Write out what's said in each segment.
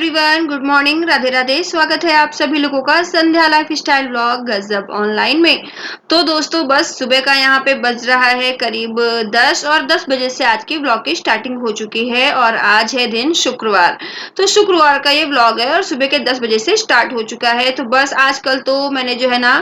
Everyone, good morning, Radhe Radhe. स्वागत है आप सभी लोगों का संध्या लाइफ स्टाइल व्लॉग गजब ऑनलाइन में। तो दोस्तों, बस सुबह का यहाँ पे बज रहा है करीब 10 और 10 बजे से आज की व्लॉग की स्टार्टिंग हो चुकी है और आज है दिन शुक्रवार। तो शुक्रवार का ये व्लॉग है और सुबह के 10 बजे से स्टार्ट हो चुका है। तो बस आजकल तो मैंने जो है ना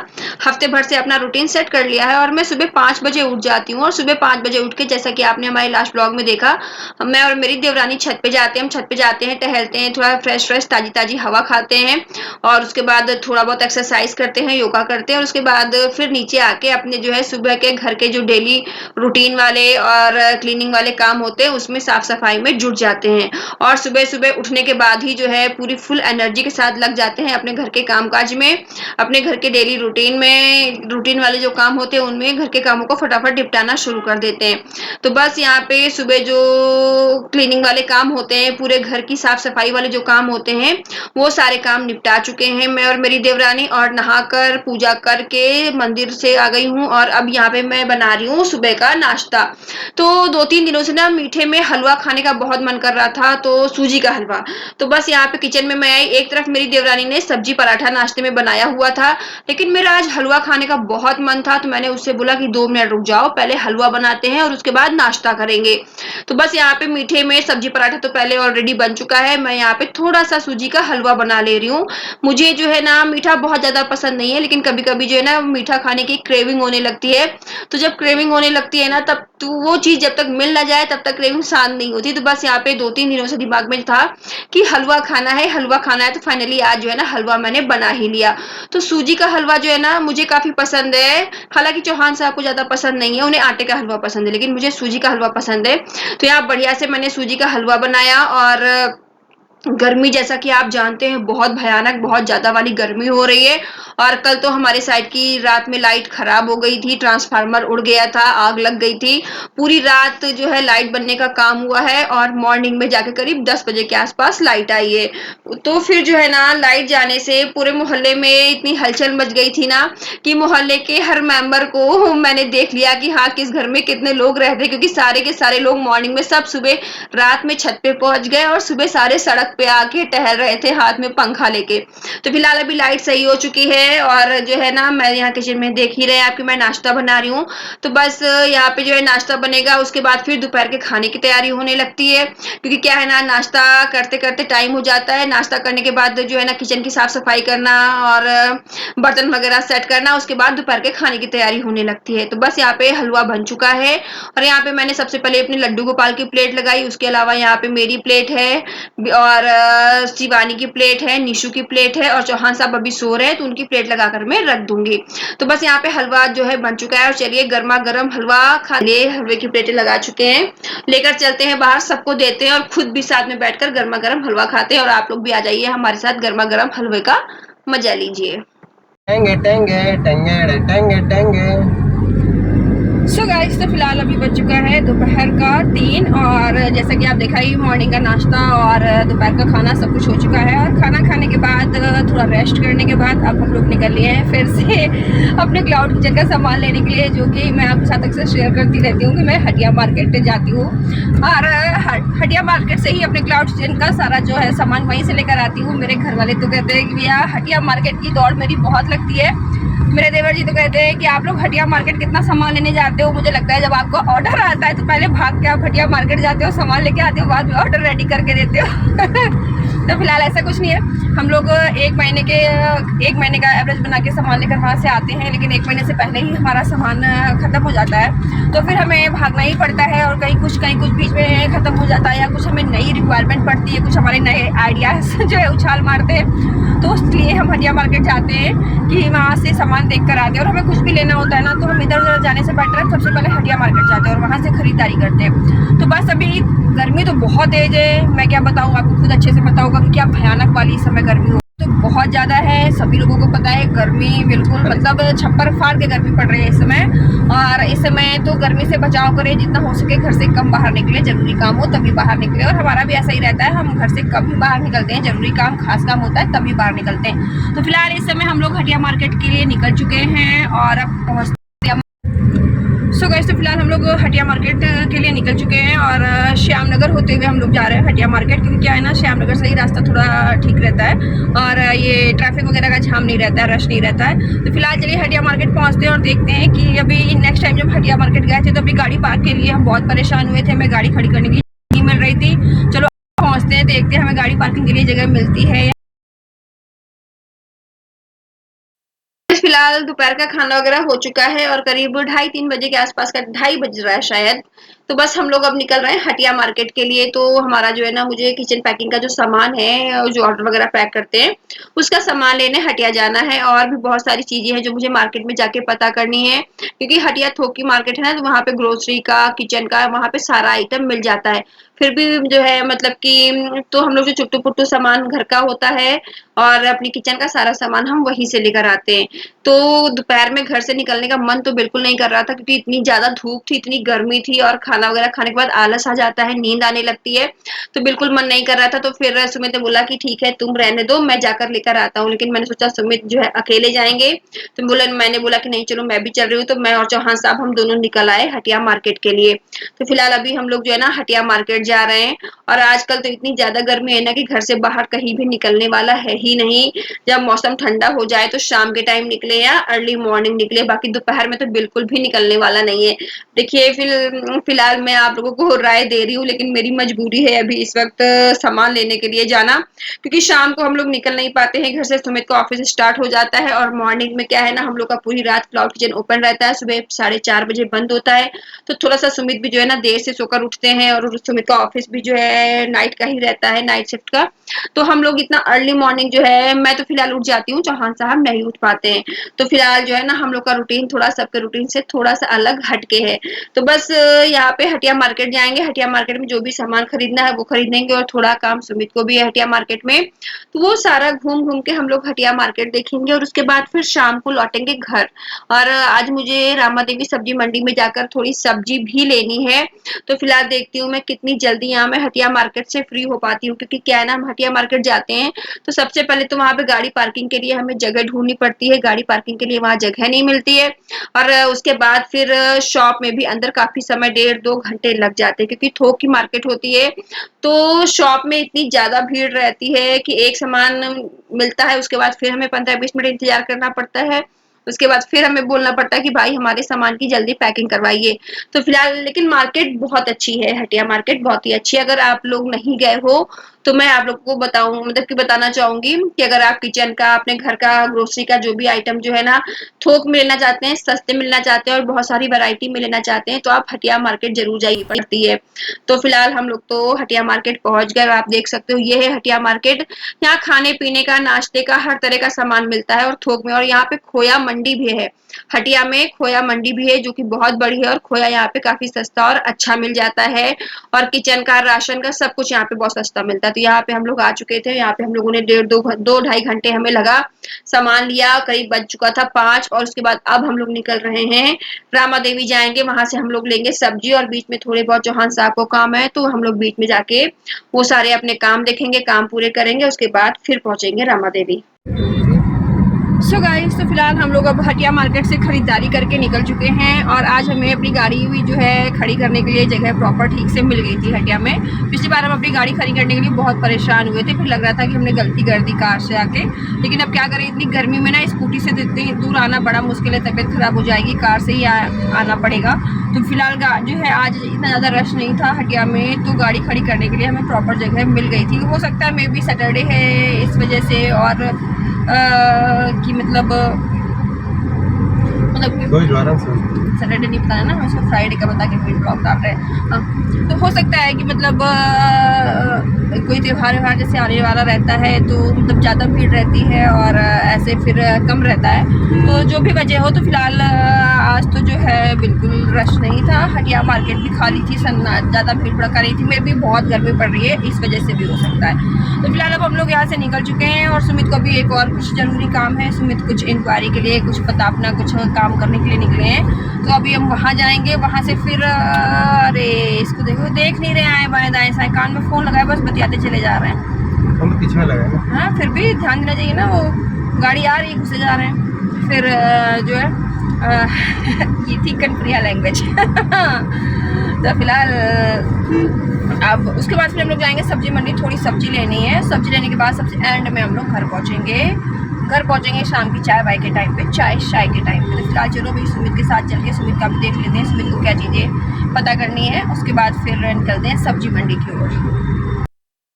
हफ्ते भर से अपना रूटीन सेट कर लिया है और मैं सुबह 5 बजे उठ जाती हूँ और सुबह 5 बजे उठ के, जैसा कि आपने हमारे लास्ट व्लॉग में देखा, मैं और मेरी देवरानी छत पे जाते हैं। हम छत पे जाते हैं, टहलते हैं, थोड़ा फ्रेश ताजी ताजी हवा खाते हैं और उसके बाद थोड़ा बहुत एक्सरसाइज करते हैं, योगा करते हैं और उसके बाद फिर नीचे आके अपने जो है सुबह के घर के जो डेली रूटीन वाले और क्लीनिंग वाले काम होते हैं उसमें साफ सफाई में जुट जाते हैं। और सुबह सुबह उठने के बाद ही जो है पूरी फुल एनर्जी के साथ लग जाते हैं अपने घर के कामकाज में, अपने घर के डेली रूटीन में। रूटीन वाले जो काम होते हैं उनमें घर के कामों को फटाफट निपटाना शुरू कर देते हैं। तो बस यहाँ पे सुबह जो क्लीनिंग वाले काम होते हैं, पूरे घर की साफ सफाई वाले जो काम होते हैं, वो सारे काम निपटा चुके हैं मैं और मेरी देवरानी। और नहाकर पूजा करके मंदिर से आ गई हूँ और अब यहाँ पे मैं बना रही हूँ सुबह का नाश्ता। तो 2-3 दिनों से ना मीठे में हलवा खाने का बहुत मन कर रहा था, तो सूजी का हलवा। तो बस यहाँ पे किचन में मैं आई। एक तरफ मेरी देवरानी ने सब्जी पराठा नाश्ते में बनाया हुआ था, लेकिन मेरा आज हलवा खाने का बहुत मन था, तो मैंने उससे बोला कि 2 मिनट रुक जाओ, पहले हलवा बनाते हैं और उसके बाद नाश्ता करेंगे। तो बस यहाँ पे मीठे में सब्जी पराठा तो पहले ऑलरेडी बन चुका है, मैं यहाँ पे थोड़ा सा सूजी का हलवा बना ले रही हूँ। मुझे जो है ना मीठा बहुत ज्यादा पसंद नहीं है, लेकिन कभी कभी जो है ना मीठा खाने की क्रेविंग होने लगती है। तो जब क्रेविंग होने लगती है ना, तब तो वो चीज जब तक मिल ना जाए तब तक क्रेविंग शांत नहीं होती। तो बस यहाँ पे 2-3 दिनों से दिमाग में था कि हलवा खाना है, हलवा खाना है। तो फाइनली आज जो है ना हलवा मैंने बना ही लिया। तो सूजी का हलवा जो है ना मुझे काफी पसंद है। हालांकि चौहान साहब को ज्यादा पसंद नहीं है, उन्हें आटे का हलवा पसंद है, लेकिन मुझे सूजी का हलवा पसंद है। तो यहाँ बढ़िया से मैंने सूजी का हलवा बनाया। और गर्मी, जैसा कि आप जानते हैं, बहुत भयानक, बहुत ज्यादा वाली गर्मी हो रही है। और कल तो हमारे साइड की रात में लाइट खराब हो गई थी, ट्रांसफार्मर उड़ गया था, आग लग गई थी। पूरी रात जो है लाइट बनने का काम हुआ है और मॉर्निंग में जाके करीब 10 बजे के आसपास लाइट आई है। तो फिर जो है ना लाइट जाने से पूरे मोहल्ले में इतनी हलचल मच गई थी ना कि मोहल्ले के हर मेंबर को मैंने देख लिया कि हाँ किस घर में कितने लोग रहते हैं, क्योंकि सारे के सारे लोग मॉर्निंग में सब सुबह रात में छत पे पहुंच गए और सुबह सारे सड़क पे आके टहल रहे थे हाथ में पंखा लेके। तो फिलहाल अभी लाइट सही हो चुकी है और जो है ना मैं यहाँ किचन में देख ही रहे हैं आपकी, मैं नाश्ता बना रही हूँ। तो बस यहाँ पे जो है नाश्ता बनेगा, उसके बाद फिर दोपहर के खाने की तैयारी होने लगती है, क्योंकि क्या है ना नाश्ता करते करते टाइम हो जाता है। नाश्ता करने के बाद जो है ना किचन की साफ सफाई करना और बर्तन वगैरह सेट करना, उसके बाद दोपहर के खाने की तैयारी होने लगती है। तो बस यहाँ पे हलवा बन चुका है और यहाँ पे मैंने सबसे पहले अपने लड्डू गोपाल की प्लेट लगाई, उसके अलावा यहाँ पे मेरी प्लेट है और शिवानी की प्लेट है, निशु की प्लेट है और चौहान साहब अभी सो रहे हैं तो उनकी प्लेट लगाकर मैं रख दूंगी। तो बस यहाँ पे हलवा जो है बन चुका है और चलिए गर्मा गर्म हलवा खा लिए। हलवे की प्लेटें लगा चुके हैं, लेकर चलते हैं बाहर, सबको देते हैं और खुद भी साथ में बैठकर गर्मा गर्म हलवा खाते हैं। और आप लोग भी आ जाइए हमारे साथ, गर्मा गर्म हलवे का मजा लीजिए। टेंगे टेंगे टेंगे टेंगे टेंगे। सो गाइस, तो फिलहाल अभी बज चुका है दोपहर का 3 और जैसा कि आप देखा ही मॉर्निंग का नाश्ता और दोपहर का खाना सब कुछ हो चुका है। और खाना खाने के बाद थोड़ा रेस्ट करने के बाद अब हम लोग निकल लिए हैं फिर से अपने क्लाउड किचन का सामान लेने के लिए, जो कि मैं आपके साथ अक्सर शेयर करती रहती हूँ कि मैं हटिया मार्केट जाती हूँ और हटिया मार्केट से ही अपने क्लाउड किचन का सारा जो है सामान वहीं से लेकर आती हूँ। मेरे घर वाले तो कहते हैं कि भैया हटिया मार्केट की दौड़ मेरी बहुत लगती है। मेरे देवर जी तो कहते हैं कि आप लोग हटिया मार्केट कितना सामान लेने जाते हो, मुझे लगता है जब आपको ऑर्डर आता है तो पहले भाग के आप हटिया मार्केट जाते हो, सामान लेके आते हो, बाद में ऑर्डर रेडी करके देते हो। तो फिलहाल ऐसा कुछ नहीं है, हम लोग एक महीने का एवरेज बना के सामान लेकर वहाँ से आते हैं, लेकिन 1 महीने से पहले ही हमारा सामान खत्म हो जाता है। तो फिर हमें भागना ही पड़ता है और कहीं कुछ बीच में खत्म हो जाता है या कुछ हमें नई रिक्वायरमेंट पड़ती है, कुछ हमारे नए आइडियाज जो है उछाल मारते हैं। तो इसलिए हम हटिया मार्केट जाते हैं कि वहाँ से सामान देख कर आते हैं। और हमें कुछ भी लेना होता है ना तो हम इधर उधर जाने से बेटर है सबसे पहले हटिया मार्केट जाते हैं और वहाँ से खरीदारी करते हैं। तो बस अभी गर्मी तो बहुत तेज है, मैं क्या बताऊँ, आपको खुद अच्छे से पता होगा कि क्या भयानक वाली इस समय गर्मी हो तो बहुत ज़्यादा है। सभी लोगों को पता है गर्मी बिल्कुल मतलब छप्पर फाड़ के गर्मी पड़ रही है इस समय। और इस समय तो गर्मी से बचाव करें, जितना हो सके घर से कम बाहर निकले, जरूरी काम हो तभी बाहर निकले। और हमारा भी ऐसा ही रहता है, हम घर से कम ही बाहर निकलते हैं, जरूरी काम खास काम होता है तभी बाहर निकलते हैं। तो फिलहाल इस समय हम लोग हटिया मार्केट के लिए निकल चुके हैं और अब पहुँचते हैं। सो गाइस, तो फिलहाल हम लोग हटिया मार्केट के लिए निकल चुके हैं और श्याम नगर होते हुए हम लोग जा रहे हैं हटिया मार्केट, क्योंकि क्या है ना, श्याम नगर से ही रास्ता थोड़ा ठीक रहता है और ये ट्रैफिक वगैरह का जाम नहीं रहता है, रश नहीं रहता है। तो फिलहाल चलिए हटिया मार्केट पहुंचते हैं और देखते हैं कि अभी नेक्स्ट टाइम जब हटिया मार्केट गए थे तो अभी गाड़ी पार्क के लिए हम बहुत परेशान हुए थे, हमें गाड़ी खड़ी करने की नहीं मिल रही थी। चलो पहुँचते हैं, देखते हैं हमें गाड़ी पार्किंग के लिए जगह मिलती है। फिलहाल दोपहर का खाना वगैरह हो चुका है और करीब 2:30-3 बजे के आसपास का 2:30 बज रहा है शायद। तो बस हम लोग अब निकल रहे हैं हटिया मार्केट के लिए। तो हमारा जो है ना, मुझे किचन पैकिंग का जो सामान है, जो ऑर्डर वगैरह पैक करते हैं, उसका सामान लेने हटिया जाना है। और भी बहुत सारी चीजें हैं जो मुझे मार्केट में जाके पता करनी है, क्योंकि हटिया थोक की मार्केट है ना, तो वहाँ पे ग्रोसरी का, किचन का, वहाँ पे सारा आइटम मिल जाता है। फिर भी जो है मतलब कि तो हम लोग जो चुट्टू पुट्टू सामान घर का होता है और अपनी किचन का सारा सामान हम वहीं से लेकर आते हैं। तो दोपहर में घर से निकलने का मन तो बिल्कुल नहीं कर रहा था, क्योंकि इतनी ज्यादा धूप थी, इतनी गर्मी थी और खाना वगैरह खाने के बाद आलस आ जाता है, नींद आने लगती है, तो बिल्कुल मन नहीं कर रहा था। तो फिर सुमित ने बोला कि ठीक है तुम रहने दो, मैं जाकर लेकर आता हूँ। लेकिन मैंने सोचा सुमित जो है अकेले जाएंगे, तो मैंने बोला कि नहीं चलो मैं भी चल रही हूँ। तो मैं और चौहान साहब हम दोनों निकल आए हटिया मार्केट के लिए। तो फिलहाल अभी हम लोग जो है ना हटिया मार्केट जा रहे हैं। और आजकल तो इतनी ज्यादा गर्मी है ना कि घर से बाहर कहीं भी निकलने वाला है ही नहीं। जब मौसम ठंडा हो जाए तो शाम के टाइम निकले या अर्ली मॉर्निंग निकले, बाकी दोपहर में तो बिल्कुल भी निकलने वाला नहीं है। देखिए फिलहाल मैं आप लोगों को राय दे रही हूँ, लेकिन मेरी मजबूरी है अभी इस वक्त सामान लेने के लिए जाना, क्योंकि शाम को हम लोग निकल नहीं पाते हैं घर से। सुमित का ऑफिस स्टार्ट हो जाता है और मॉर्निंग में क्या है ना, हम लोग का पूरी रात क्लाउड किचन ओपन रहता है, सुबह 4:30 बजे बंद होता है। तो थोड़ा सा सुमित भी जो है ना देर से सोकर उठते हैं, और सुमित का ऑफिस भी जो है नाइट का ही रहता है, नाइट शिफ्ट का। तो हम लोग इतना अर्ली मॉर्निंग जो है, मैं तो फिलहाल उठ जाती हूँ, चौहान साहब नहीं उठ पाते हैं। तो फिलहाल जो है ना हम लोग का रूटीन थोड़ा सबके रूटीन से थोड़ा सा अलग हटके है। तो बस यहाँ पे हटिया मार्केट जाएंगे, हटिया मार्केट में जो भी सामान खरीदना है वो खरीदेंगे, और थोड़ा काम सुमित को भी है हटिया मार्केट में, तो वो सारा घूम घूम के हम लोग हटिया मार्केट देखेंगे और उसके बाद फिर शाम को लौटेंगे घर। और आज मुझे रामा देवी सब्जी मंडी में जाकर थोड़ी सब्जी भी लेनी है। तो फिलहाल देखती हूँ मैं कितनी जल्दी यहाँ मैं हटिया मार्केट से फ्री हो पाती हूँ, क्योंकि क्या है ना, हम हटिया मार्केट जाते हैं तो सबसे पहले तो वहां पे गाड़ी पार्किंग के लिए हमें जगह ढूंढनी पड़ती है, गाड़ी पार्किंग के लिए वहां जगह नहीं मिलती है। और उसके बाद फिर शॉप में भी अंदर काफी समय 1.5-2 घंटे लग जाते हैं, क्योंकि थोक की मार्केट होती है। तो शॉप में इतनी ज्यादा भीड़ रहती है कि एक सामान मिलता है, उसके बाद फिर हमें 15-20 मिनट इंतजार करना पड़ता है। उसके बाद फिर हमें बोलना पड़ता है कि भाई हमारे सामान की जल्दी पैकिंग करवाइए। तो फिलहाल लेकिन मार्केट बहुत अच्छी है, हटिया मार्केट बहुत ही अच्छी है। अगर आप लोग नहीं गए हो तो मैं आप लोग को बताऊं, मतलब कि बताना चाहूंगी कि अगर आप किचन का, अपने घर का, ग्रोसरी का जो भी आइटम जो है ना थोक में लेना चाहते हैं, सस्ते मिलना चाहते हैं और बहुत सारी वैरायटी में लेना चाहते हैं, तो आप हटिया मार्केट जरूर जाइए पड़ती है। तो फिलहाल हम लोग तो हटिया मार्केट पहुंच गए, आप देख सकते हो ये है हटिया मार्केट। यहाँ खाने पीने का, नाश्ते का, हर तरह का सामान मिलता है और थोक में। और यहाँ पे खोया मंडी भी है, हटिया में खोया मंडी भी है जो कि बहुत बड़ी है, और खोया यहाँ पे काफी सस्ता और अच्छा मिल जाता है। और किचन का, राशन का, सब कुछ यहाँ पे बहुत सस्ता मिलता है। तो यहाँ पे हम लोग आ चुके थे, यहाँ पे हम लोगों ने 1.5-2 ढाई घंटे हमें लगा, सामान लिया, करीब बज चुका था 5। और उसके बाद अब हम लोग निकल रहे हैं रामा देवी जाएंगे, वहां से हम लोग लेंगे सब्जी, और बीच में थोड़े बहुत चौहान साहब को काम है तो हम लोग बीच में जाके वो सारे अपने काम देखेंगे, काम पूरे करेंगे, उसके बाद फिर पहुंचेंगे रामा देवी। सो गाइस, तो फिलहाल हम लोग अब हटिया मार्केट से खरीदारी करके निकल चुके हैं, और आज हमें अपनी गाड़ी भी जो है खड़ी करने के लिए जगह प्रॉपर ठीक से मिल गई थी हटिया में। पिछली बार हम अपनी गाड़ी खड़ी करने के लिए बहुत परेशान हुए थे, फिर लग रहा था कि हमने गलती कर दी कार से आके। लेकिन अब क्या करें, इतनी गर्मी में ना स्कूटी से इतनी दूर आना बड़ा मुश्किल है, तबीयत खराब हो जाएगी, कार से ही आना पड़ेगा। तो फिलहाल जो है आज इतना ज़्यादा रश नहीं था हटिया में, तो गाड़ी खड़ी करने के लिए हमें प्रॉपर जगह मिल गई थी। हो सकता है मे बी सैटरडे है इस वजह से, और कि मतलब सैटरडे नहीं बताना ना, हम उसको फ्राइडे का बता के फिर ब्लॉग डाल रहे हैं। तो हो सकता है कि मतलब कोई त्योहार जैसे आने वाला रहता है तो मतलब ज़्यादा भीड़ रहती है और ऐसे फिर कम रहता है। तो जो भी वजह हो, तो फिलहाल आज तो जो है बिल्कुल रश नहीं था, हटिया मार्केट भी खाली थी, ज़्यादा भीड़ भड़का नहीं थी। मे भी बहुत गर्मी पड़ रही है, इस वजह से भी हो सकता है। तो फिलहाल अब हम लोग यहाँ से निकल चुके हैं, और सुमित को भी एक और कुछ जरूरी काम है। सुमित कुछ इंक्वायरी के लिए, कुछ पता अपना कुछ काम करने के लिए निकले हैं। तो अभी हम वहाँ जाएंगे, वहाँ से फिर अरे इसको देखो, देख नहीं रहे हैं बाएं दाएं, साए कान में फोन लगाए बस बतियाते चले जा रहे हैं। हम पीछे लगा ना, हाँ फिर भी ध्यान देना चाहिए ना, वो गाड़ी आ रही है, घुसे जा रहे हैं। फिर जो है ये थी कनप्रिया लैंग्वेज। तो फिलहाल अब उसके बाद फिर हम लोग जाएंगे सब्जी मंडी, थोड़ी सब्जी लेनी है। सब्जी लेने के बाद सबसे एंड में हम लोग घर पहुंचेंगे शाम की चाय वाय के टाइम पे, चाय के टाइम पे। तो फिलहाल चलो भाई सुमित के साथ चल के सुमित का भी देख लेते हैं, सुमित को क्या चीज़ें पता करनी है। उसके बाद फिर निकलते हैं सब्जी मंडी की ओर।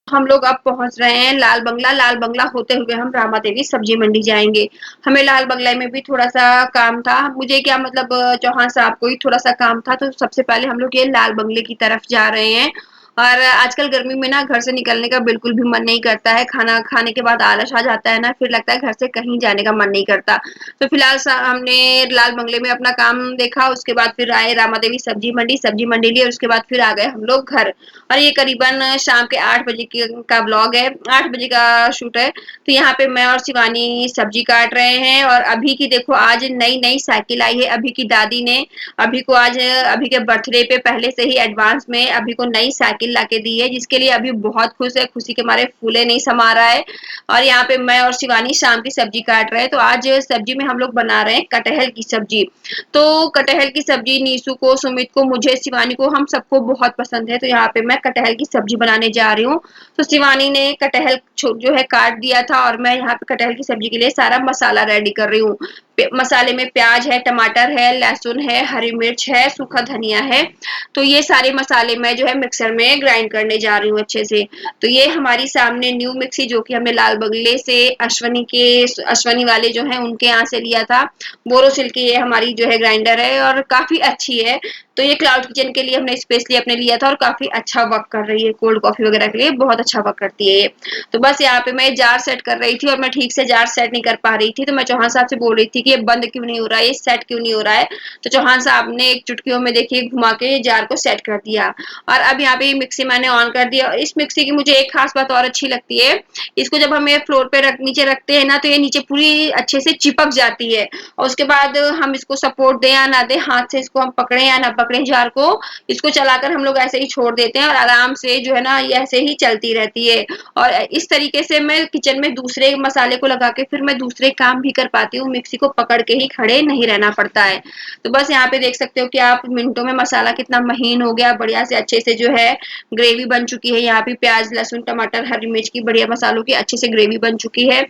हम लोग अब पहुंच रहे हैं लाल बंगला होते हुए हम रामा देवी सब्जी मंडी जाएंगे। हमें लाल बंगला में भी थोड़ा सा काम था, मुझे क्या मतलब चौहान साहब को ही थोड़ा सा काम था, तो सबसे पहले हम लोग ये लाल बंगले की तरफ जा रहे हैं। और आजकल गर्मी में ना घर से निकलने का बिल्कुल भी मन नहीं करता है, खाना खाने के बाद आलस आ जाता है ना, फिर लगता है घर से कहीं जाने का मन नहीं करता। तो फिलहाल हमने लाल बंगले में अपना काम देखा, उसके बाद फिर आए रामा देवी सब्जी मंडी लिए, उसके बाद फिर आ गए हम लोग घर। और ये करीबन शाम के 8 बजे का ब्लॉग है, 8 बजे का शूट है। तो यहाँ पे मैं और शिवानी सब्जी काट रहे हैं। और अभी की देखो आज नई साइकिल आई है, अभी की दादी ने अभी को आज अभी के बर्थडे पे पहले से ही एडवांस में अभी को नई साइकिल लाके दी है, जिसके लिए अभी बहुत खुश है, खुशी के मारे फूले नहीं समा रहा है। और यहाँ पे मैं और शिवानी शाम की सब्जी काट रहे हैं। तो आज सब्जी में हम लोग बना रहे हैं कटहल की सब्जी। तो कटहल की सब्जी नीसू को, सुमित को, मुझे, शिवानी को, हम सबको बहुत पसंद है। तो यहाँ पे मैं कटहल की सब्जी बनाने जा रही हूँ। तो शिवानी ने कटहल जो है काट दिया था, और मैं यहाँ पे कटहल की सब्जी के लिए सारा मसाला रेडी कर रही हूँ। मसाले में प्याज है, टमाटर है, लहसुन है, हरी मिर्च है, सूखा धनिया है। तो ये सारे मसाले मैं जो है मिक्सर में ग्राइंड करने जा रही हूँ अच्छे से। तो ये हमारी सामने न्यू मिक्सी, जो कि हमने लाल बंगले से अश्वनी वाले जो है उनके यहाँ से लिया था, बोरोसिल की ये हमारी जो है ग्राइंडर है, और काफी अच्छी है। तो ये क्लाउड किचन के लिए हमने स्पेशली अपने लिया था, और काफी अच्छा वर्क कर रही है, कोल्ड कॉफी वगैरह के लिए बहुत अच्छा वर्क करती है ये। तो बस यहाँ पे मैं जार सेट कर रही थी, और मैं ठीक से जार सेट नहीं कर पा रही थी। तो मैं चौहान साहब से बोल रही थी कि ये बंद क्यों नहीं हो रहा है, ये सेट क्यों नहीं हो रहा है। तो चौहान साहब ने एक चुटकियों में देखिए घुमा के जार को सेट कर दिया। और अब यहाँ पे मिक्सी मैंने ऑन कर दिया। इस मिक्सी की मुझे एक खास बात और अच्छी लगती है, इसको जब हम फ्लोर पे नीचे रखते हैं ना, तो ये नीचे पूरी अच्छे से चिपक जाती है। और उसके बाद हम इसको सपोर्ट दें या ना दें, हाथ से इसको हम पकड़े या ना पकड़े जार को, इसको चलाकर हम लोग ऐसे ही छोड़ देते हैं, और आराम से जो है ना ये ऐसे ही चलती रहती है। और इस तरीके से मैं किचन में दूसरे मसाले को लगा के फिर मैं दूसरे काम भी कर पाती हूँ, मिक्सी को पकड़ के ही खड़े नहीं रहना पड़ता है। तो बस यहाँ पे देख सकते हो कि आप मिनटों में मसाला कितना महीन हो गया, बढ़िया से अच्छे से जो है ग्रेवी बन चुकी है। यहाँ पे प्याज, लहसुन, टमाटर, हरी मिर्च की बढ़िया मसालों की अच्छे से ग्रेवी बन चुकी है।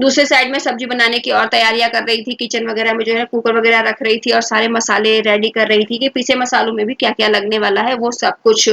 दूसरे साइड में सब्जी बनाने की और तैयारियां कर रही थी, किचन वगैरह में जो है कुकर वगैरह रख रही थी, और सारे मसाले रेडी कर रही थी कि पीछे मसालों में भी क्या क्या लगने वाला है वो सब कुछ।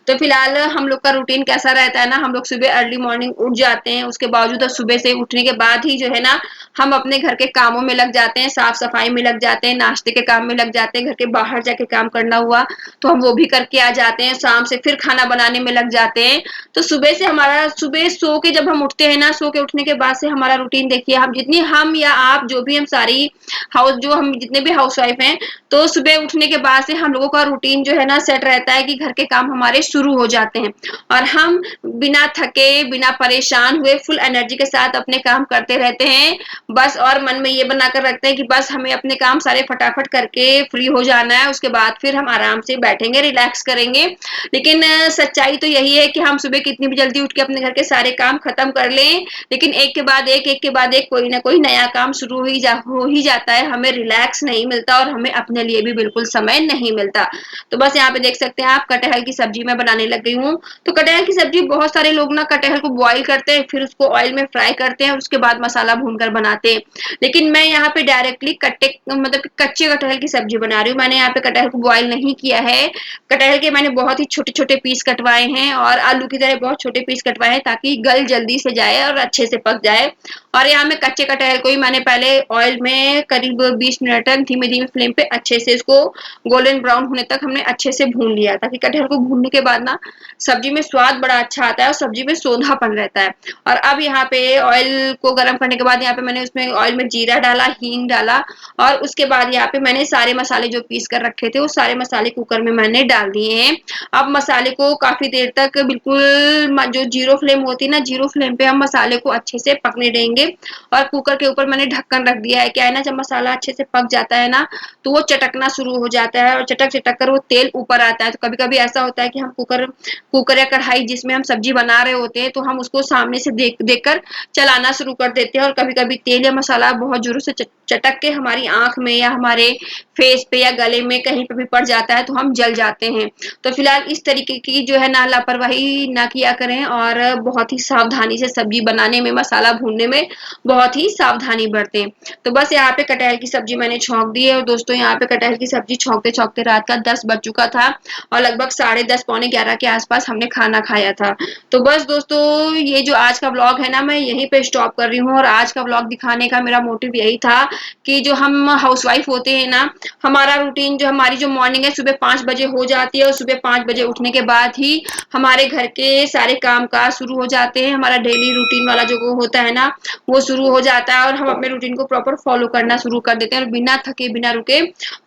तो फिलहाल हम लोग का रूटीन कैसा रहता है ना, हम लोग सुबह अर्ली मॉर्निंग उठ जाते हैं, उसके बावजूद सुबह से उठने के बाद ही जो है ना हम अपने घर के कामों में लग जाते हैं, साफ सफाई में लग जाते हैं, नाश्ते के काम में लग जाते हैं, घर के बाहर जाके काम करना हुआ तो हम वो भी करके आ जाते हैं, शाम से फिर खाना बनाने में लग जाते हैं। तो सुबह से हमारा, सुबह सो के जब हम उठते हैं ना, सो के उठने के बाद से हमारा रूटीन देखिए, हम जितनी, हम या आप जो भी, हम सारी हम जितने भी हाउस वाइफ हैं, तो सुबह उठने के बाद से हम लोगों का रूटीन जो है ना सेट रहता है कि घर के काम हमारे शुरू हो जाते हैं, और हम बिना थके, बिना परेशान हुए, फुल एनर्जी के साथ अपने काम करते रहते हैं बस। और मन में ये बनाकर रखते हैं कि बस हमें अपने काम सारे फटाफट करके फ्री हो जाना है, उसके बाद फिर हम आराम से बैठेंगे, रिलैक्स करेंगे। लेकिन सच्चाई तो यही है कि हम सुबह कितनी भी जल्दी उठ के अपने घर के सारे काम खत्म कर लें, लेकिन एक के बाद एक कोई ना कोई नया काम शुरू हो ही जाता है, हमें रिलैक्स नहीं मिलता, और हमें अपने लिए भी बिल्कुल समय नहीं मिलता। तो बस यहाँ पे देख सकते हैं आप, कटहल की सब्जी मैं बनाने लग गई हूँ। तो कटहल की सब्जी बहुत सारे लोग ना कटहल को बॉईल करते हैं, फिर उसको ऑयल में फ्राई करते हैं, और उसके बाद मसाला भूनकर बनाते हैं। लेकिन मैं यहाँ पे डायरेक्टली कच्चे कटहल की सब्जी बना रही हूँ। मैंने यहाँ पे कटहल को बॉईल नहीं किया है, कटहल के मैंने बहुत ही छोटे छोटे पीस कटवाए हैं, और आलू की तरह बहुत छोटे पीस कटवाए हैं, ताकि गल जल्दी से जाए और अच्छे से पक जाए। और यहाँ में कच्चे कटहल को ही मैंने पहले ऑयल में करीब 20 मिनट तक धीमे धीमे फ्लेम पे अच्छे से इसको गोल्डन ब्राउन होने तक हमने अच्छे से भून लिया, ताकि कटहल को भूनने के बाद ना सब्जी में स्वाद बड़ा अच्छा आता है, और सब्जी में सोंधापन रहता है। और अब यहाँ पे ऑयल को गर्म करने के बाद यहाँ पे मैंने उसमें ऑयल में जीरा डाला, हींग डाला, और उसके बाद यहाँ पे मैंने सारे मसाले जो पीस कर रखे थे वो सारे मसाले कुकर में मैंने डाल दिए हैं। अब मसाले को काफी देर तक बिल्कुल जो जीरो फ्लेम होती है ना, जीरो फ्लेम पे हम मसाले को अच्छे से पकने देंगे। और कुकर के ऊपर मैंने ढक्कन रख दिया है, क्या है ना, जब मसाला अच्छे से पक जाता है ना, तो वो चटकना शुरू हो जाता है, और चटक चटक कर वो तेल ऊपर आता है। तो कभी कभी ऐसा होता है कि हम कुकर या कढ़ाई जिसमें हम सब्जी बना रहे होते हैं, तो हम उसको सामने से देख कर चलाना शुरू कर देते हैं, और कभी कभी तेल या मसाला बहुत जोरों से चटक के हमारी आंख में या हमारे फेस पे या गले में कहीं पे भी पड़ जाता है तो हम जल जाते हैं। तो फिलहाल इस तरीके की जो है ना लापरवाही ना किया करें और बहुत ही सावधानी से सब्जी बनाने में, मसाला भूनने में बहुत ही सावधानी बरतें। तो बस यहाँ पे कटहल की सब्जी मैंने छौंक दी है और दोस्तों यहाँ पे कटहल की सब्जी छौंकते छौंकते रात का 10 बज चुका था और लगभग 10:30 पौने 11 के आसपास हमने खाना खाया था। तो बस दोस्तों ये जो आज का व्लॉग है ना मैं यहीं पे स्टॉप कर रही हूँ और आज का व्लॉग दिखाने का मेरा मोटिव यही था कि जो हम हाउसवाइफ होते हैं ना, हमारा रूटीन जो हमारी जो मॉर्निंग है सुबह 5 बजे हो जाती है और सुबह 5 बजे उठने के बाद ही हमारे घर के सारे काम काज शुरू हो जाते हैं। हमारा डेली रूटीन वाला जो वो होता है ना वो शुरू हो जाता है और हम अपने रूटीन को प्रॉपर फॉलो करना शुरू कर देते हैं और बिना थके बिना रुके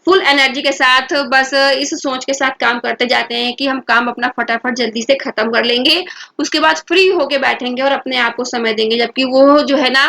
फुल एनर्जी के साथ बस इस सोच के साथ काम करते जाते हैं कि हम काम अपना फटाफट जल्दी से खत्म कर लेंगे, उसके बाद फ्री होके बैठेंगे और अपने आप को समय देंगे। जबकि वो जो है ना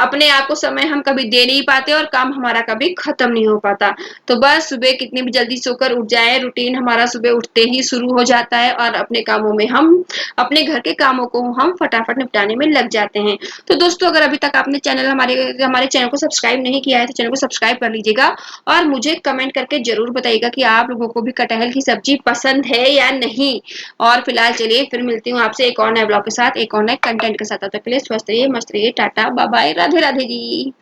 अपने आप को समय हम कभी दे नहीं पाते और काम हमारा कभी खत्म नहीं हो पाता। तो बस सुबह कितनी भी जल्दी सोकर उठ जाए, रूटीन हमारा सुबह उठते ही शुरू हो जाता है और अपने कामों में हम अपने घर के कामों को हम फटाफट निपटाने में लग जाते हैं। तो दोस्तों अगर अभी तक आपने हमारे हमारे चैनल को सब्सक्राइब नहीं किया है तो चैनल को सब्सक्राइब कर लीजिएगा और मुझे कमेंट करके जरूर बताइएगा कि आप लोगों को भी कटहल की सब्जी पसंद है या नहीं। और फिलहाल चलिए फिर मिलती हूँ आपसे एक और नए ब्लॉग के साथ, एक और नए कंटेंट के साथ। तब तक के लिए स्वस्थ रहिए, मस्त रहिए, टाटा बाय बाय, राधे राधे जी।